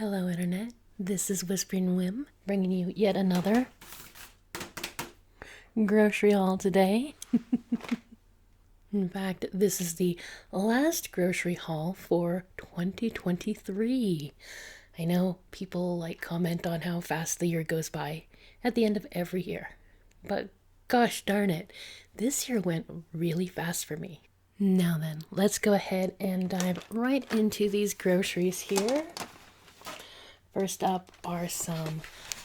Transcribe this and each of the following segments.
Hello, Internet. This is Whispering Whim, bringing you yet another grocery haul today. In fact, this is the last grocery haul for 2023. I know people comment on how fast the year goes by at the end of every year, but gosh darn it, this year went really fast for me. Now then, let's go ahead and dive right into these groceries here. First up are some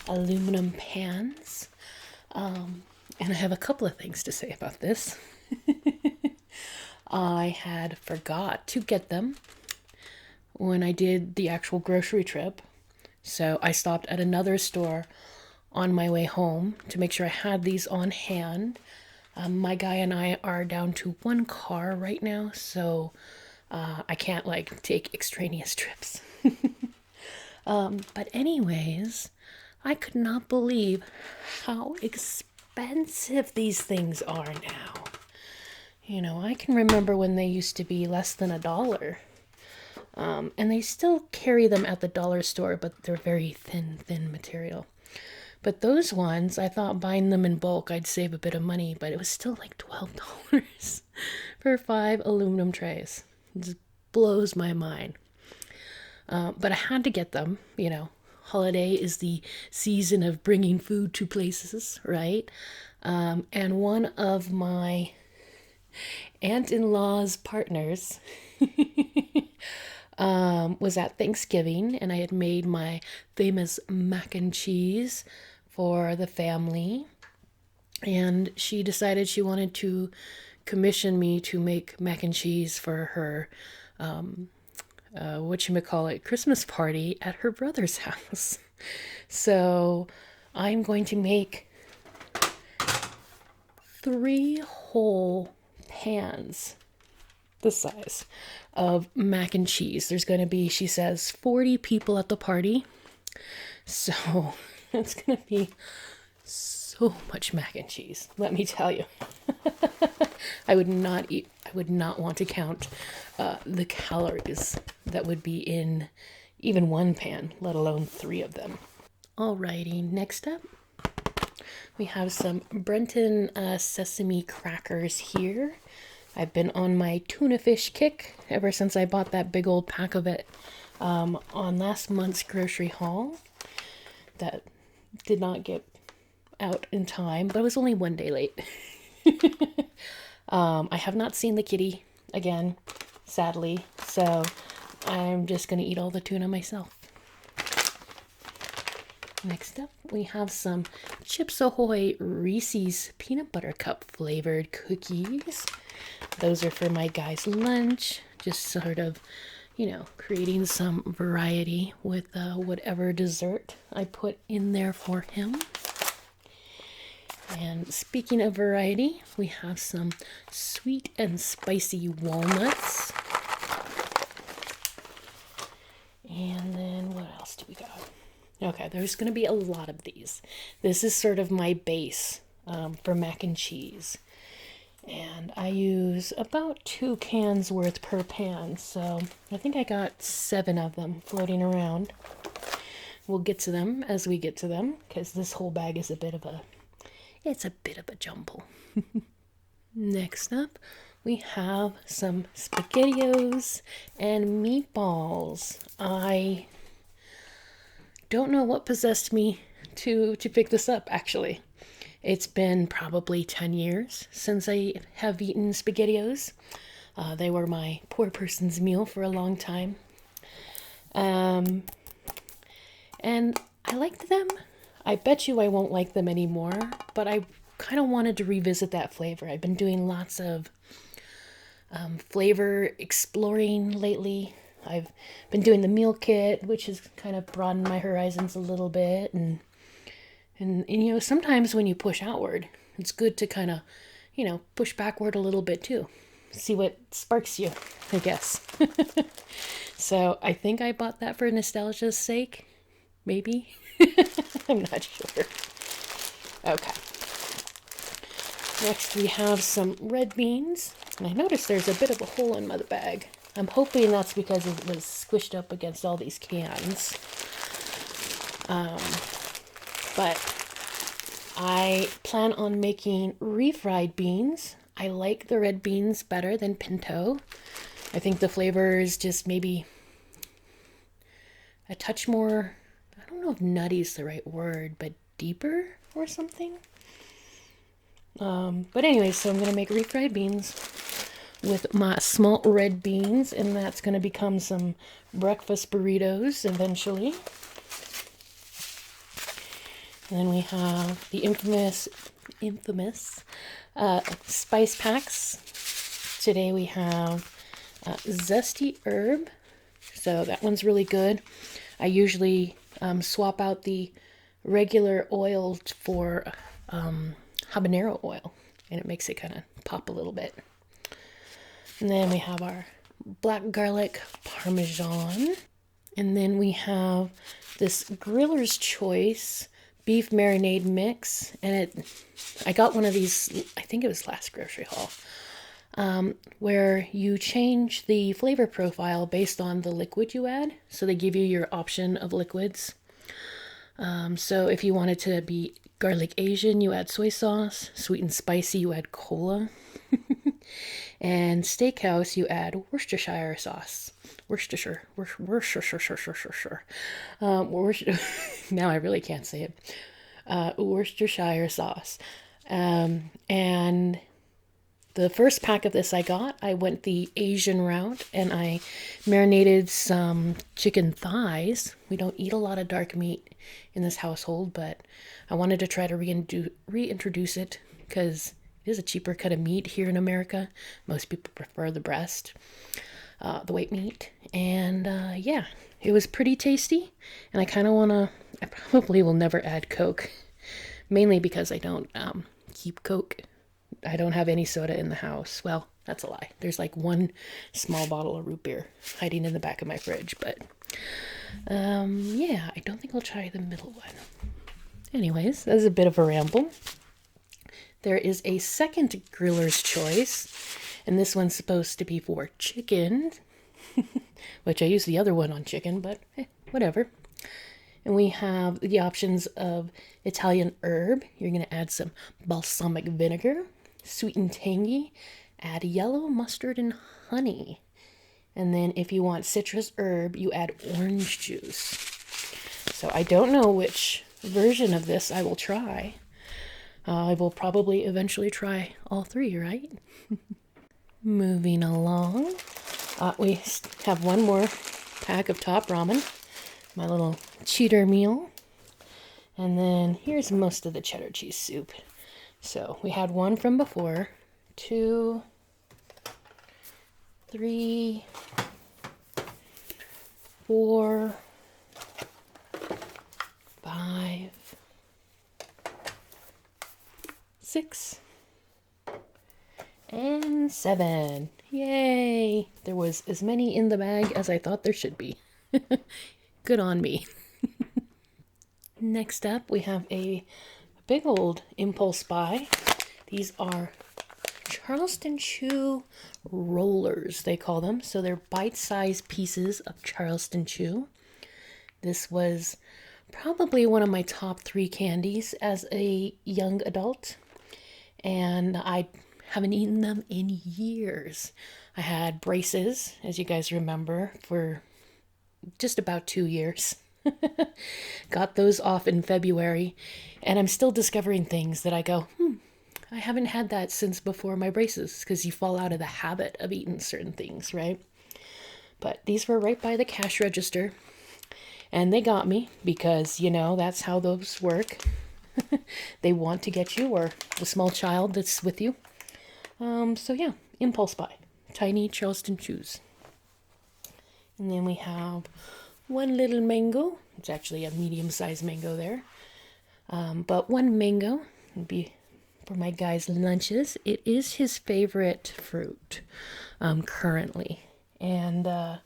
aluminum pans. And I have a couple of things to say about this. I had forgot to get them when I did the actual grocery trip. So I stopped at another store on my way home to make sure I had these on hand. My guy and I are down to one car right now, so I can't take extraneous trips. But anyways, I could not believe how expensive these things are now. You know, I can remember when they used to be less than $1. And they still carry them at the dollar store, but they're very thin material. But those ones, I thought buying them in bulk, I'd save a bit of money, but it was still like $12 for 5 aluminum trays. It just blows my mind. But I had to get them, you know. Holiday is the season of bringing food to places, right? And one of my aunt-in-law's partners was at Thanksgiving, and I had made my famous mac and cheese for the family. And she decided she wanted to commission me to make mac and cheese for her Christmas party at her brother's house. So I'm going to make 3 whole pans this size of mac and cheese. There's going to be, she says, 40 people at the party. So it's going to be so much mac and cheese, let me tell you. I would not want to count the calories that would be in even one pan, let alone 3 of them. Alrighty, next up, we have some Brenton sesame crackers here. I've been on my tuna fish kick ever since I bought that big old pack of it on last month's grocery haul. That did not get out in time, but it was only one day late. I have not seen the kitty again, sadly, so I'm just going to eat all the tuna myself. Next up, we have some Chips Ahoy Reese's Peanut Butter Cup flavored cookies. Those are for my guy's lunch, just sort of, you know, creating some variety with whatever dessert I put in there for him. And speaking of variety, we have some sweet and spicy walnuts. And then what else do we got? Okay, there's going to be a lot of these. This is sort of my base for mac and cheese. And I use about 2 cans worth per pan. So I think I got 7 of them floating around. We'll get to them as we get to them, because this whole bag is a bit of a jumble. Next up, we have some SpaghettiOs and meatballs. I don't know what possessed me to pick this up, actually. It's been probably 10 years since I have eaten SpaghettiOs. They were my poor person's meal for a long time. And I liked them. I bet you I won't like them anymore, but I kind of wanted to revisit that flavor. I've been doing lots of flavor exploring lately. I've been doing the meal kit, which has kind of broadened my horizons a little bit. And you know, sometimes when you push outward, it's good to kind of, you know, push backward a little bit too. See what sparks you, I guess. So I think I bought that for nostalgia's sake. Maybe. I'm not sure. Okay. Next we have some red beans. And I noticed there's a bit of a hole in my bag. I'm hoping that's because it was squished up against all these cans. But I plan on making refried beans. I like the red beans better than pinto. I think the flavor is just maybe a touch more, I don't know if nutty is the right word, but deeper or something. But anyway, so I'm going to make refried beans with my small red beans, and that's going to become some breakfast burritos eventually. And then we have the infamous spice packs. Today we have zesty herb. So that one's really good. I usually swap out the regular oil for habanero oil, and it makes it kind of pop a little bit. And then we have our black garlic parmesan. And then we have this Griller's Choice beef marinade mix. And I got one of these, I think it was last grocery haul, where you change the flavor profile based on the liquid you add. So they give you your option of liquids. So if you wanted to be garlic Asian, you add soy sauce. Sweet and spicy, you add cola. And steakhouse, you add Worcestershire sauce. Worcestershire. Now I really can't say it. Worcestershire sauce. And the first pack of this I went the Asian route, and I marinated some chicken thighs. We don't eat a lot of dark meat in this household, but I wanted to try to reintroduce it because it is a cheaper cut of meat here in America. Most people prefer the breast, the white meat. And yeah, it was pretty tasty. And I probably will never add Coke, mainly because I don't keep Coke. I don't have any soda in the house. Well, that's a lie. There's like one small bottle of root beer hiding in the back of my fridge. But yeah, I don't think I'll try the middle one. Anyways, that's a bit of a ramble. There is a second Griller's Choice, and this one's supposed to be for chicken, which I use the other one on chicken, but whatever. And we have the options of Italian herb. You're going to add some balsamic vinegar, sweet and tangy, add yellow mustard and honey. And then if you want citrus herb, you add orange juice. So I don't know which version of this I will try. I will probably eventually try all three, right? Moving along. We have one more pack of Top Ramen, my little cheater meal. And then here's most of the cheddar cheese soup. So we had one from before, 2, 3, 4, 5, 6, and 7. Yay! There was as many in the bag as I thought there should be. Good on me. Next up, we have a big old impulse buy. These are Charleston Chew rollers, they call them. So they're bite-sized pieces of Charleston Chew. This was probably one of my top 3 candies as a young adult, and I haven't eaten them in years. I had braces, as you guys remember, for just about 2 years. Got those off in February, and I'm still discovering things that I go, I haven't had that since before my braces, because you fall out of the habit of eating certain things, right? But these were right by the cash register, and they got me because, that's how those work. They want to get you, or the small child that's with you. So yeah, impulse buy. Tiny Charleston Chews. And then we have one little mango. It's actually a medium-sized mango there. But one mango would be for my guy's lunches. It is his favorite fruit currently. And I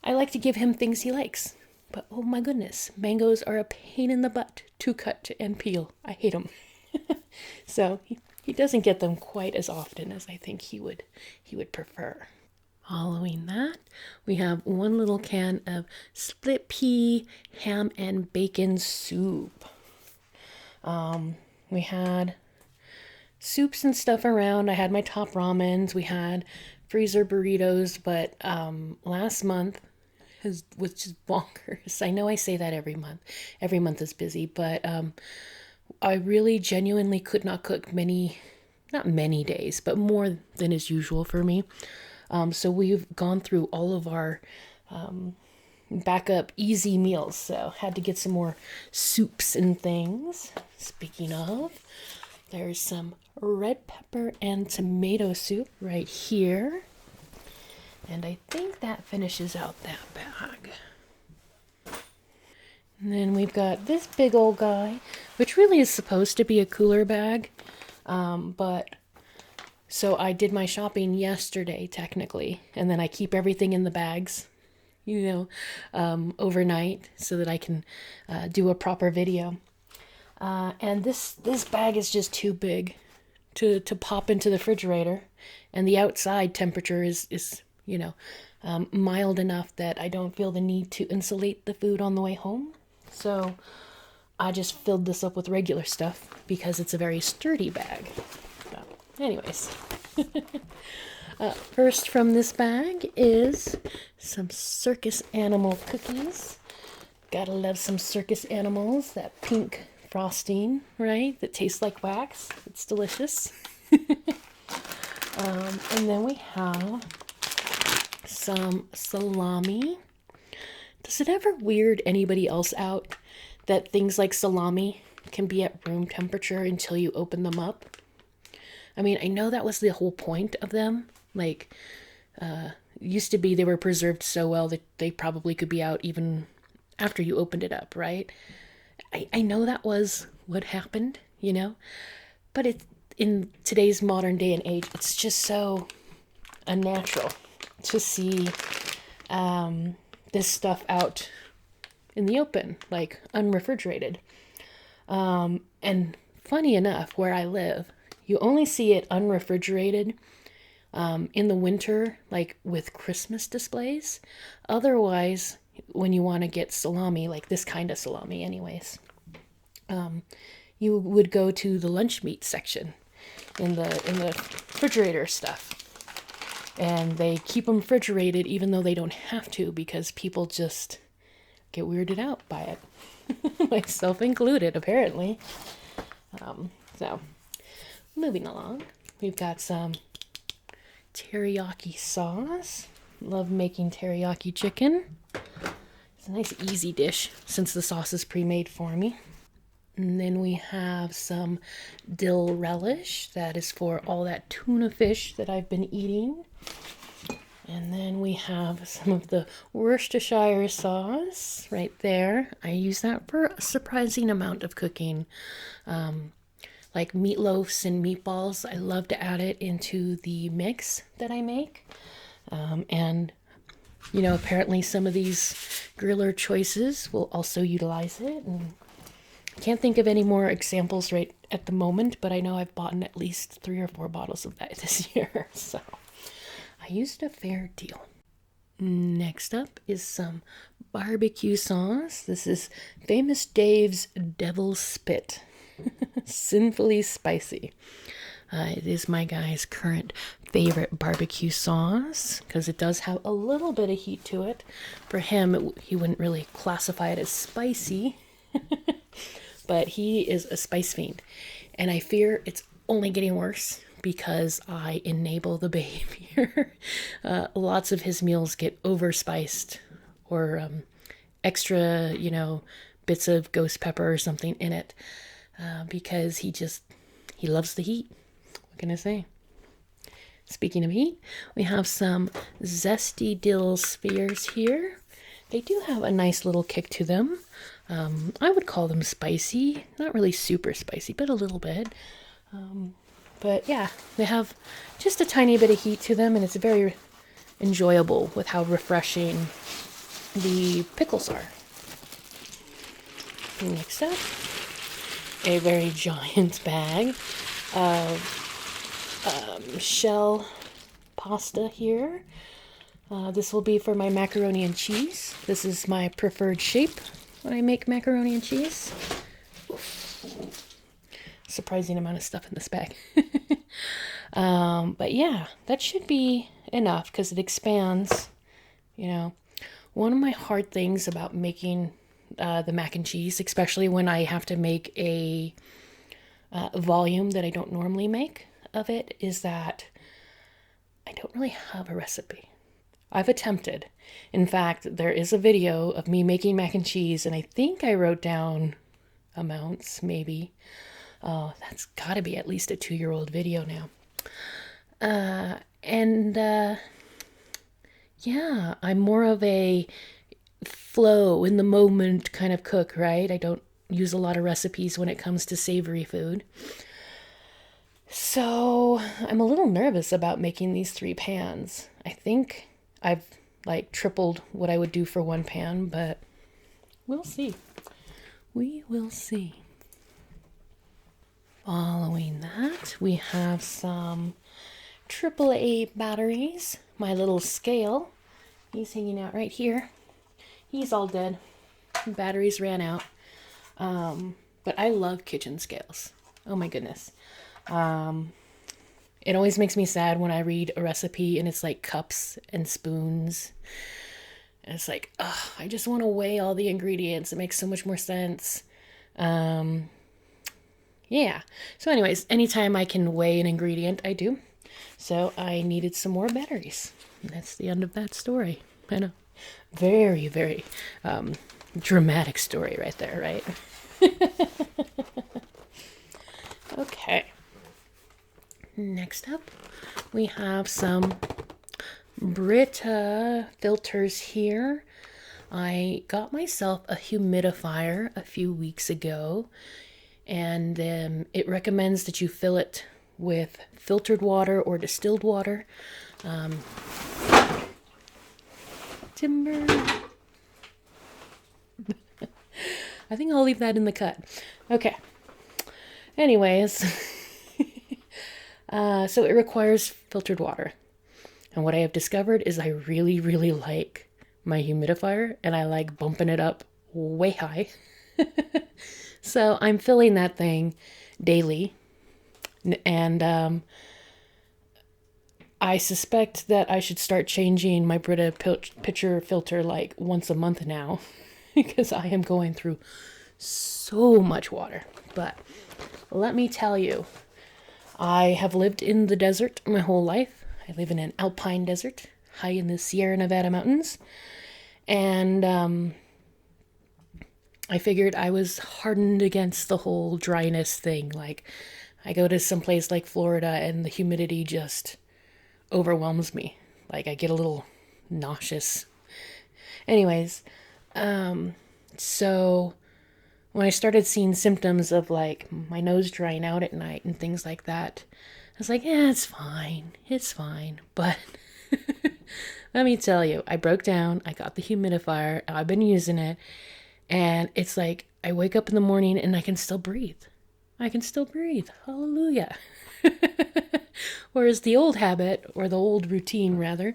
like to give him things he likes. But oh my goodness, mangoes are a pain in the butt to cut and peel. I hate them. So he doesn't get them quite as often as I think he would prefer. Following that, we have one little can of split pea ham and bacon soup. We had soups and stuff around. I had my top ramens. We had freezer burritos, but last month was just bonkers. I know I say that every month. Every month is busy, but I really genuinely could not cook not many days, but more than is usual for me. So we've gone through all of our backup easy meals. So had to get some more soups and things. Speaking of, there's some red pepper and tomato soup right here. And I think that finishes out that bag. And then we've got this big old guy, which really is supposed to be a cooler bag. But so I did my shopping yesterday, technically, and then I keep everything in the bags, overnight so that I can do a proper video. And this bag is just too big to pop into the refrigerator, and the outside temperature is mild enough that I don't feel the need to insulate the food on the way home. So I just filled this up with regular stuff because it's a very sturdy bag. But anyways, first from this bag is some circus animal cookies. Gotta love some circus animals. That pink frosting, right? That tastes like wax. It's delicious. And then we have some salami. Does it ever weird anybody else out that things like salami can be at room temperature until you open them up? I mean, I know that was the whole point of them. Like, used to be they were preserved so well that they probably could be out even after you opened it up, right? I know that was what happened, but in today's modern day and age, it's just so unnatural to see this stuff out in the open, like unrefrigerated. And funny enough, where I live, you only see it unrefrigerated in the winter, like with Christmas displays. Otherwise, when you want to get salami, like this kind of salami anyways, you would go to the lunch meat section in the refrigerator stuff. And they keep them refrigerated even though they don't have to, because people just get weirded out by it. Myself included, apparently. So, moving along. We've got some teriyaki sauce. Love making teriyaki chicken. It's a nice easy dish since the sauce is pre-made for me. And then we have some dill relish. That is for all that tuna fish that I've been eating. And then we have some of the Worcestershire sauce right there. I use that for a surprising amount of cooking. Like meatloafs and meatballs, I love to add it into the mix that I make. And apparently some of these griller choices will also utilize it. And I can't think of any more examples right at the moment, but I know I've bought at least 3 or 4 bottles of that this year. So I used a fair deal. Next up is some barbecue sauce. This is Famous Dave's Devil's Spit. Sinfully spicy. It is my guy's current favorite barbecue sauce because it does have a little bit of heat to it. For him, he wouldn't really classify it as spicy, but he is a spice fiend. And I fear it's only getting worse because I enable the behavior. Lots of his meals get overspiced or extra, bits of ghost pepper or something in it. Because he loves the heat. What can I say? Speaking of heat, we have some zesty dill spears here. They do have a nice little kick to them. I would call them spicy. Not really super spicy, but a little bit. But yeah, they have just a tiny bit of heat to them, and it's very enjoyable with how refreshing the pickles are. Next up, a very giant bag of shell pasta here. This will be for my macaroni and cheese. This is my preferred shape when I make macaroni and cheese. Surprising amount of stuff in this bag. But yeah, that should be enough because it expands, you know. One of my hard things about making the mac and cheese, especially when I have to make a volume that I don't normally make of it, is that I don't really have a recipe. I've attempted. In fact, there is a video of me making mac and cheese, and I think I wrote down amounts, maybe. Oh, that's got to be at least a 2-year-old video now. Yeah, I'm more of a flow in the moment kind of cook, right? I don't use a lot of recipes when it comes to savory food. So I'm a little nervous about making these 3 pans. I think I've like tripled what I would do for 1 pan, but we'll see. We will see. Following that, we have some AAA batteries. My little scale, he's hanging out right here. He's all dead. Batteries ran out. But I love kitchen scales. Oh my goodness. It always makes me sad when I read a recipe and it's like cups and spoons. And it's like, oh, I just want to weigh all the ingredients. It makes so much more sense. Yeah. So anyways, anytime I can weigh an ingredient, I do. So I needed some more batteries. And that's the end of that story. I know. Very, very dramatic story right there, right? Okay. Next up, we have some Brita filters here. I got myself a humidifier a few weeks ago, and it recommends that you fill it with filtered water or distilled water. Timber. I think I'll leave that in the cut. Okay. Anyways, so it requires filtered water. And what I have discovered is I really, really like my humidifier, and I like bumping it up way high. So I'm filling that thing daily. And I suspect that I should start changing my Brita pitcher filter like once a month now because I am going through so much water. But let me tell you, I have lived in the desert my whole life. I live in an alpine desert high in the Sierra Nevada mountains. And I figured I was hardened against the whole dryness thing. Like, I go to some place like Florida and the humidity just overwhelms me. Like, I get a little nauseous. Anyways, so when I started seeing symptoms of like my nose drying out at night and things like that, I was like, it's fine. It's fine. But let me tell you, I broke down. I got the humidifier. I've been using it. And it's like I wake up in the morning and I can still breathe. I can still breathe. Hallelujah. Whereas the old habit, or the old routine rather,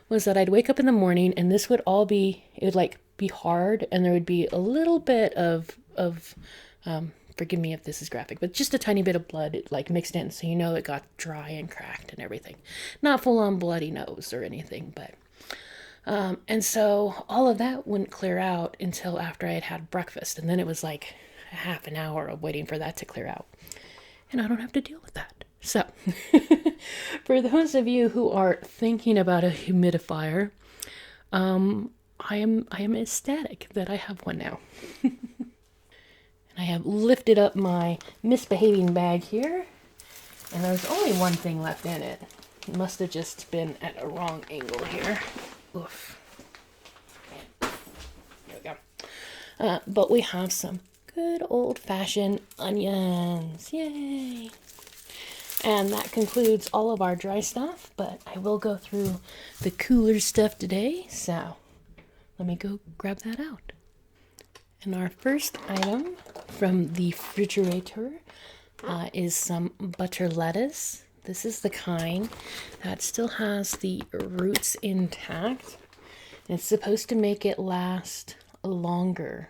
was that I'd wake up in the morning and this would all be, it would like be hard, and there would be a little bit of forgive me if this is graphic, but just a tiny bit of blood like mixed in, so you know it got dry and cracked and everything. Not full on bloody nose or anything, but and so all of that wouldn't clear out until after I had had breakfast, and then it was like a half an hour of waiting for that to clear out, and I don't have to deal with that. So for those of you who are thinking about a humidifier, I am ecstatic that I have one now. And I have lifted up my misbehaving bag here, and there's only one thing left in it. It must have just been at a wrong angle here. Oof. There we go. But we have some good old-fashioned onions. Yay! And that concludes all of our dry stuff, but I will go through the cooler stuff today, so let me go grab that out. And our first item from the refrigerator is some butter lettuce. This is the kind that still has the roots intact. And it's supposed to make it last longer.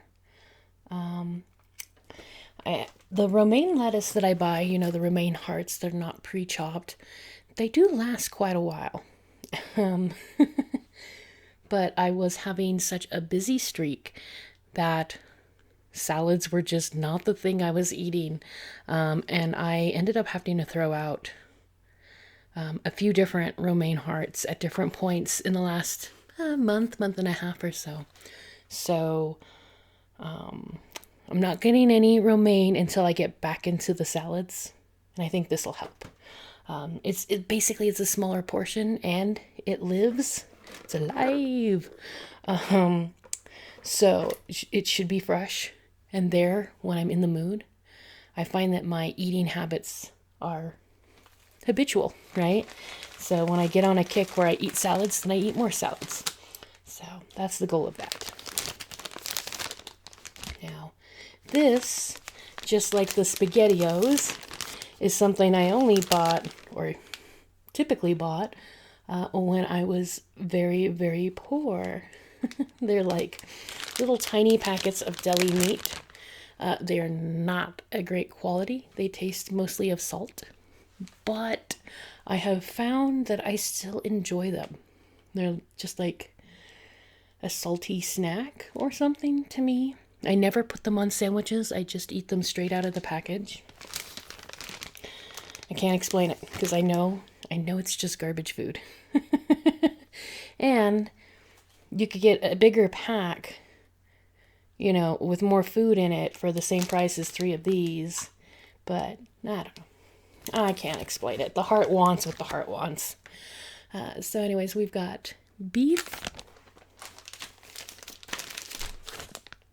The romaine lettuce that I buy, you know, the romaine hearts, they're not pre-chopped. They do last quite a while. But I was having such a busy streak that salads were just not the thing I was eating. And I ended up having to throw out a few different romaine hearts at different points in the last month and a half or so. So I'm not getting any romaine until I get back into the salads. And I think this will help. Basically it's a smaller portion and it lives. It's alive. So it should be fresh and there when I'm in the mood. I find that my eating habits are habitual, right? So when I get on a kick where I eat salads, then I eat more salads. So that's the goal of that. Now, this, just like the SpaghettiOs, is something I only bought, or typically bought, when I was very, very poor. They're like little tiny packets of deli meat. They are not a great quality. They taste mostly of salt. But I have found that I still enjoy them. They're just like a salty snack or something to me. I never put them on sandwiches. I just eat them straight out of the package. I can't explain it because I know it's just garbage food. And you could get a bigger pack, you know, with more food in it for the same price as 3 of these. But I don't know. I can't explain it. The heart wants what the heart wants. So anyways, we've got beef,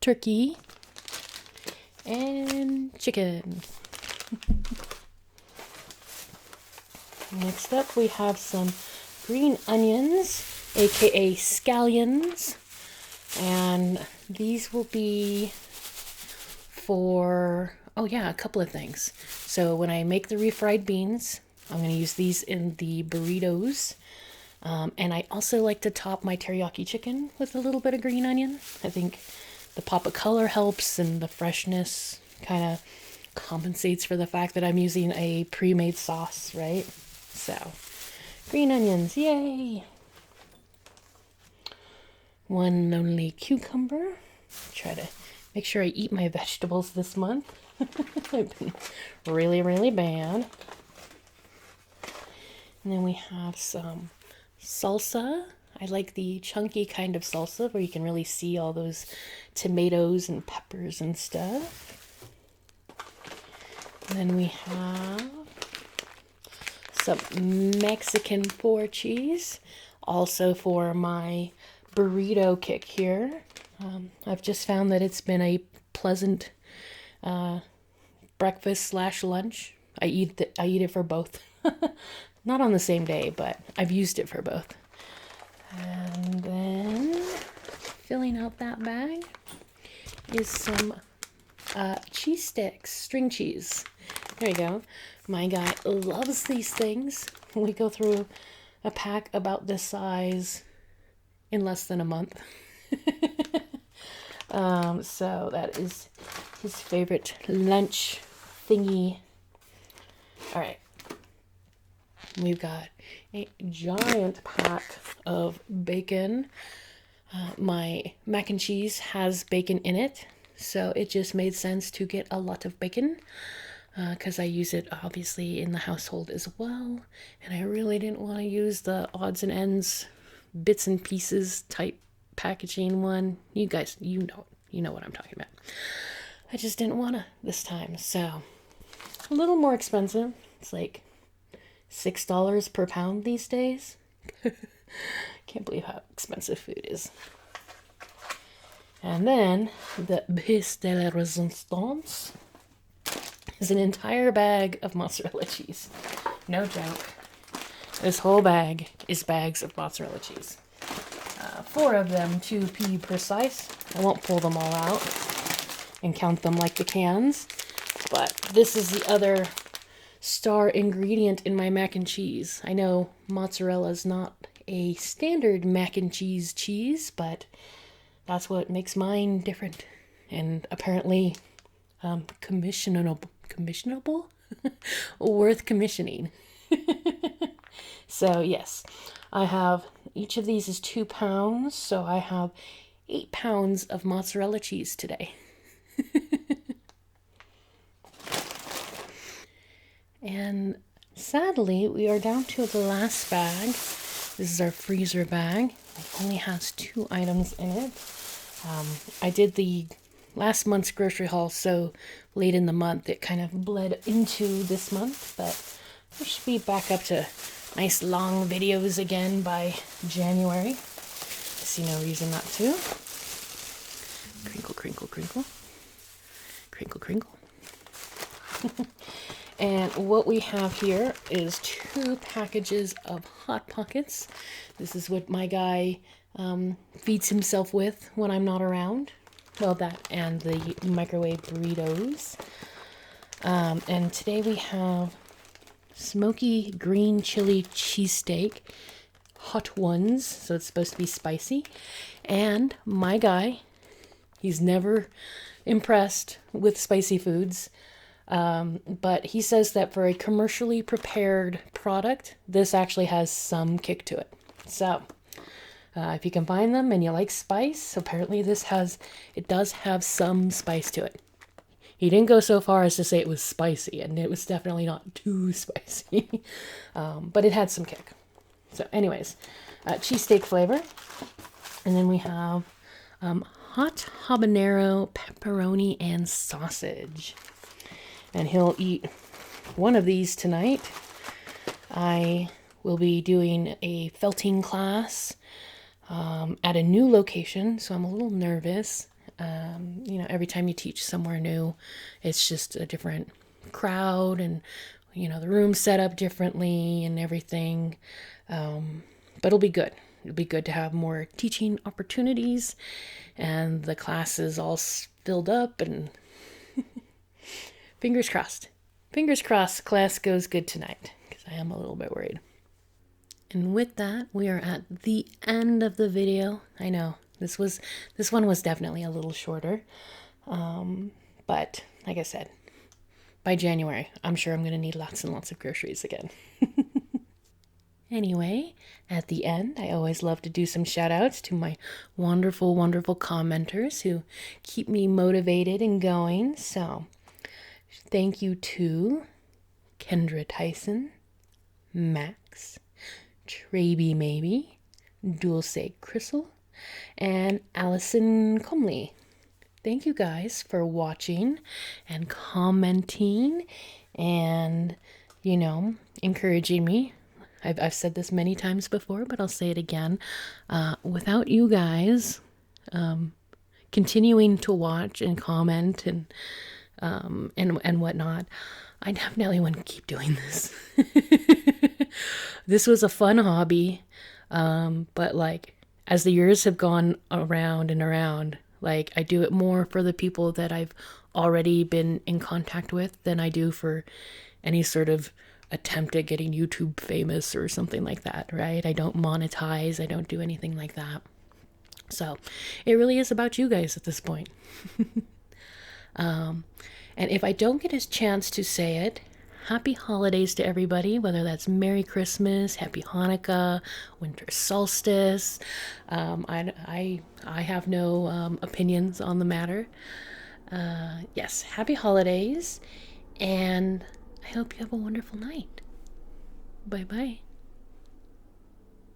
turkey, and chicken. Next up, we have some green onions, aka scallions, and these will be for, oh yeah, a couple of things. So when I make the refried beans, I'm going to use these in the burritos, and I also like to top my teriyaki chicken with a little bit of green onion. I think the pop of color helps, and the freshness kind of compensates for the fact that I'm using a pre-made sauce, right? So, green onions, yay! One lonely cucumber. Try to make sure I eat my vegetables this month. I've been really, really bad. And then we have some salsa. I like the chunky kind of salsa where you can really see all those tomatoes and peppers and stuff. And then we have some Mexican 4 cheese, also for my burrito kick here. I've just found that it's been a pleasant breakfast / lunch. I eat it for both. Not on the same day, but I've used it for both. And then filling out that bag is some cheese sticks, string cheese. There you go. My guy loves these things. We go through a pack about this size in less than a month. So that is his favorite lunch thingy. All right. We've got a giant pack of bacon. My mac and cheese has bacon in it, so it just made sense to get a lot of bacon because I use it obviously in the household as well, and I really didn't want to use the odds and ends, bits and pieces type packaging one. You guys, you know what I'm talking about. I just didn't want to this time, so a little more expensive. It's like $6 per pound these days. Can't believe how expensive food is. And then the pièce de la résistance is an entire bag of mozzarella cheese. No joke. This whole bag is bags of mozzarella cheese. 4 of them to be precise. I won't pull them all out and count them like the cans. But this is the other star ingredient in my mac and cheese. I know mozzarella is not a standard mac and cheese, but that's what makes mine different. And apparently commissionable? Worth commissioning. So yes, I have, each of these is 2 pounds, so I have 8 pounds of mozzarella cheese today. And sadly, we are down to the last bag. This is our freezer bag. It only has 2 items in it. I did the last month's grocery haul so late in the month it kind of bled into this month, but we should be back up to nice long videos again by January. I see no reason not to. Crinkle, crinkle, crinkle. Crinkle, crinkle. And what we have here is 2 packages of Hot Pockets. This is what my guy feeds himself with when I'm not around. Well, that and the microwave burritos. And today we have smoky green chili cheesesteak, hot ones, so it's supposed to be spicy. And my guy, he's never impressed with spicy foods, but he says that for a commercially prepared product, this actually has some kick to it. So if you can find them and you like spice, apparently it does have some spice to it. He didn't go so far as to say it was spicy, and it was definitely not too spicy, but it had some kick. So anyways, cheesesteak flavor. And then we have hot habanero, pepperoni, and sausage. And he'll eat one of these tonight. I will be doing a felting class at a new location, so I'm a little nervous. Every time you teach somewhere new, it's just a different crowd, and the room's set up differently and everything. But it'll be good. It'll be good to have more teaching opportunities, and the class is all filled up, and fingers crossed. Fingers crossed class goes good tonight, because I am a little bit worried. And with that, we are at the end of the video. I know, this one was definitely a little shorter. But like I said, by January, I'm sure I'm going to need lots and lots of groceries again. Anyway, at the end, I always love to do some shout outs to my wonderful, wonderful commenters who keep me motivated and going. So thank you to Kendra Tyson, Max, Traby Maybe, Dulce Crystal, and Allison Comley. Thank you guys for watching and commenting and, encouraging me. I've said this many times before, but I'll say it again. Without you guys continuing to watch and comment and whatnot, I definitely wouldn't keep doing this. This was a fun hobby, but as the years have gone around and around, I do it more for the people that I've already been in contact with than I do for any sort of attempt at getting YouTube famous or something like that, right? I don't monetize. I don't do anything like that. So it really is about you guys at this point. And if I don't get a chance to say it, happy holidays to everybody, whether that's Merry Christmas, Happy Hanukkah, Winter Solstice. I have no opinions on the matter. Yes, happy holidays, and I hope you have a wonderful night. Bye-bye.